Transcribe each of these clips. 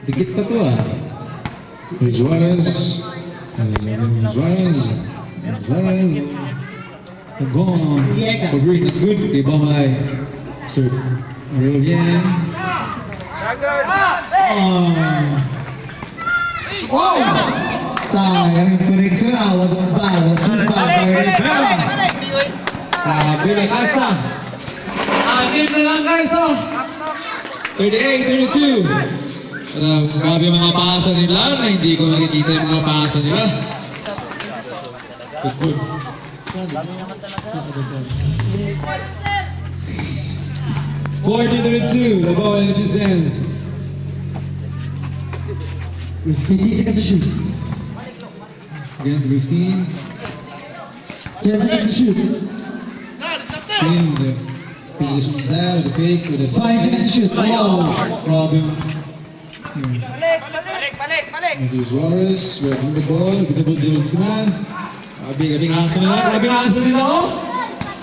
Dikit pa to ah. Juarez. Juarez. Gone. For green, it's good. Iba may. Sir. Brilliant. Oh! Sayang yung connection ah. Walang ba? Sabi ni Asa. Anim na lang guys oh. 38, 32. Grabe yung mga pasa nila na hindi ko nakikita yung mga pasa nila. Good. 40-32, the ball in 2 cents. 15 seconds to shoot. Again, 15. 10 seconds to shoot. In the position is out, the fake, with the 5 seconds to shoot. Oh, problem. Balik. Mr. Suarez, working the ball, with the command. Grabe ang aso nila, oh!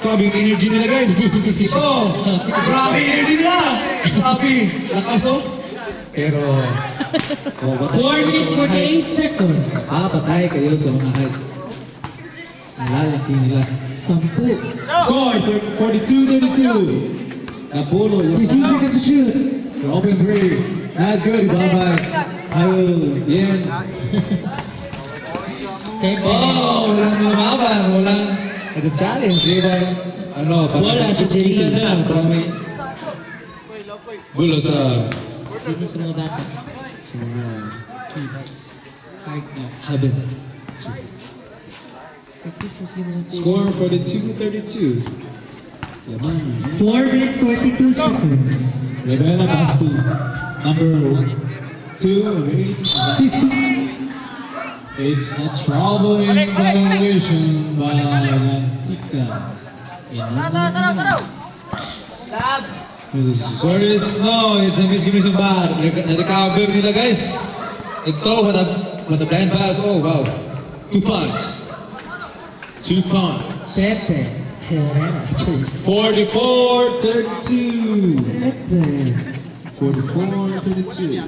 Grabe yung energy nila, guys! Oh! Grabe yung energy nila! Grabe! Lakas, oh! Pero... 4 minutes 48 seconds. Patay kayo sa mga height. Ang lalaki nila. 10. Score, 42-32. Napulo yung 15 seconds to shoot. the open three. Not good, bye-bye. Yan. Oh, walang lumaban, walang nag-challenge, di ba? Ano, Wala sa series. Para may gulo sa Dito sa mga bata. mga height na habit. Score 42-32. Yaman. 4 minutes 22 seconds. Rivera pass to number 2 of 8. 50. It's a troubling violation by Lantica. Suarez, no, it's a miscommunication bar. Na-recover nila guys. Ito, what a blind pass. Oh, wow. 2 punts. 2 punts. Pepe. Herrera. 44-32. Pepe. 44-32.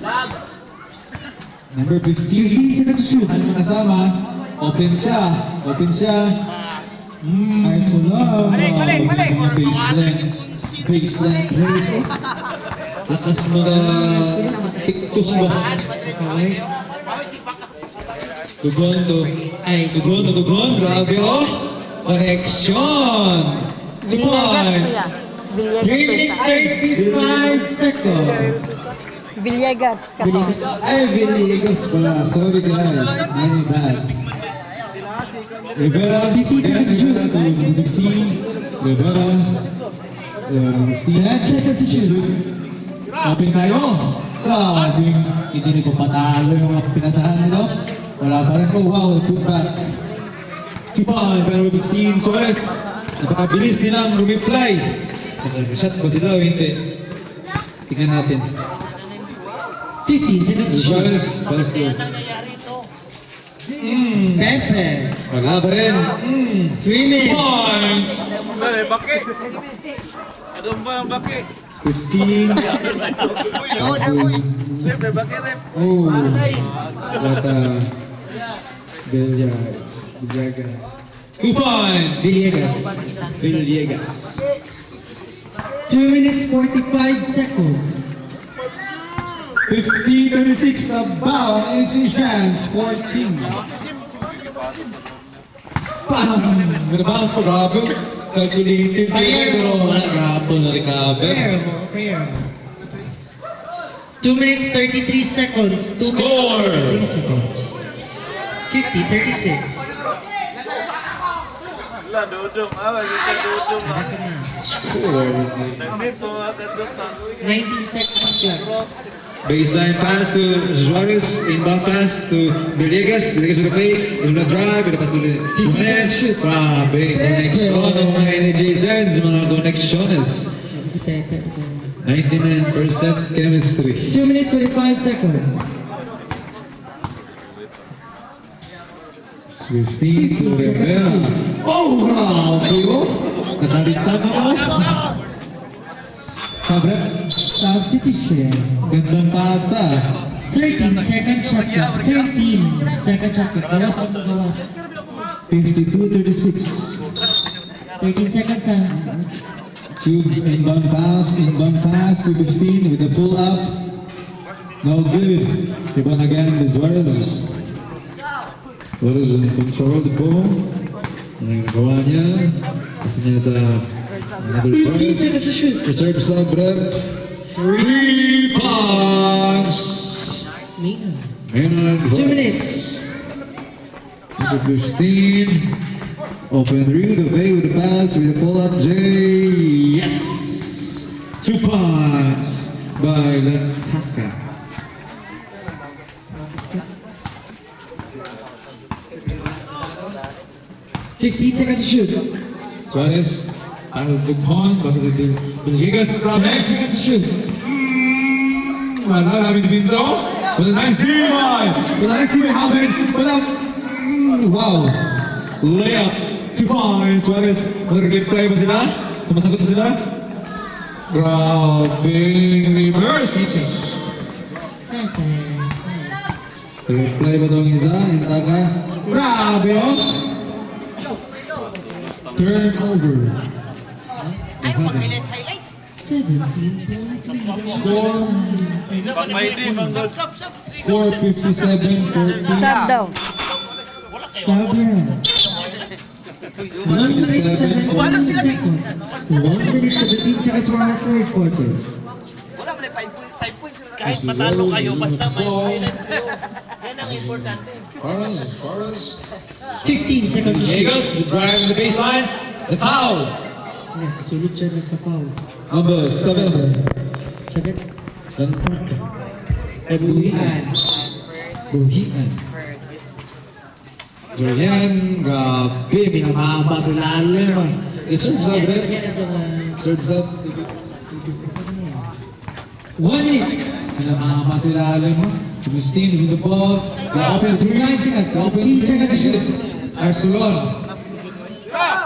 Number 15. 15 seconds to shoot. Ano kasama? Open siya. Ayos mo lang. Balik. Mga baseline plays. Lakas mga pictus ba? Okay. Dugondo. Grabe oh. Connection. 2 points. 3 minutes 35 seconds. Villegas. Ay, Villegas pala. Sorry guys. My bad. Rivera, 15 seconds to shoot. 15. Rivera. 10 seconds to shoot. Open tayo. Grabe. Hindi na patalo yung mga pinasahan nila. Wala pa rin. Oh, wow. Put back. 2 points. Pero 15. Suarez. Napakabilis nilang rumiply. Shot ba sila o hindi? Tingnan natin. 15 seconds to shoot. Suarez. Balas to. Pepe. Wala pa rin. 3 minutes. Points. Baki. Ano ba ang baki? 15. Siyempre, baki rin. Oh. What a... Villegas. 2 points. Villegas. 2 minutes 45 seconds. 50-36 na bow ang HC Sands. 14. Bam! Manabounce pa, grabe. Calculated pero wala gapon na recover. Fair. 2 minutes 33 seconds. 2 Score! minutes 33 seconds. 50-36. Wala, dudong. Kita dudong. Ano ka na? Score. Nandito, katutang. 19 seconds left. Baseline pass to Suarez, inbound pass to Villegas with the fake, with the drive, with the pass to Jimenez. Grabe, connection ng mga energy Sands, mga connections. Si Pepe. 99% chemistry. 2 minutes 25 seconds. 15 to Rivera. Oh, grabe oh! Nakalintang ako. Sabi, Substitution. gandang pasa. 13 second shot clock. 13 second shot clock. Gawas ang gawas. 52-36. 13 seconds ah. Tube inbound pass to 15 with the pull up. No good. Rebound again is Suarez. Suarez in control the ball. Ano yung nagawa niya? Kasi niya sa another 15 press. seconds to shoot. Reserve sub rep. 3 points. Maynard. Maynard. 2 minutes. Number 15. Open three, the way with the pass, with the pull up, Jay. Yes! 2 points by Lataka. $15 seconds to shoot. Suarez, ang good point, basta din. Biligas, 10 seconds to shoot. Wala namin din Pinzo. With a nice D-line. With a nice D-line, Alvin. With a... Wow. Layup. 2 points. Suarez, mag-replay ba sila? Sumasagot ba sila? Grabe. Reverse. Replay ba itong isa? Intaka. Grabe oh. Turnover. Ayaw mag-highlights, highlights. 17.3. Score. Pang Mighty, pang Gold. Score 57-14. Sub daw. Sabra. 1 minute 17 seconds. 1 minute 17 seconds for our third quarter. Wala mo na 5 points. Kahit matalo kayo, basta may highlights kayo. Yan ang importante. Farras. 15 seconds to shoot. Vegas driving the baseline. The foul. Sulit siya nagka-foul. Number 7. Sagat. Buhian. Buhian. Julian, grabe, minamahaba sa lalim. Reserve sa Brett. Reserve sa. 1 minute. Minamahaba sa lalim. 15 with the ball. The open 3. 9 seconds. The open 15 seconds to shoot. Arsulon.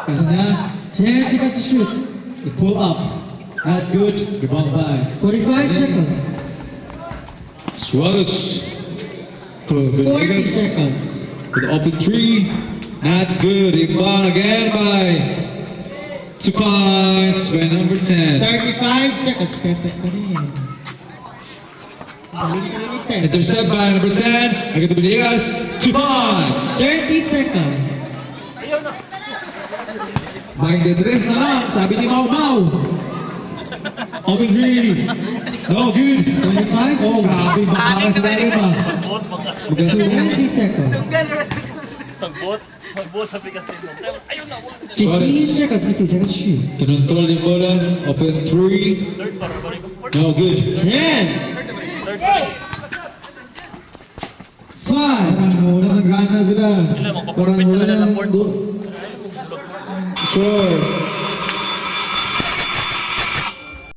Kasi na, 10 seconds to shoot. the pull up. Not good. Rebound by. 45 seconds. Suarez. 40 seconds. With the open 3. Not good. Rebound again by 2 points by number 10. 35 seconds. Perfect pa rin. Intercept by number 10. Agad Biligas. 2 points. 30 seconds. Minded rest na lang. Sabi ni Mau Mau. Open 3. No good. 25 Oh, grabe. Baka sa lalim ah. Maganda. 20 seconds. Mag-vote sa bigas din mo. Ayun na, 15 seconds. 15 seconds to shoot. Kinontrol yung bola. Open 3. third para balik ko. No good. 10. Third para. 5. Parang wala ng gana sila. Parang wala ng score.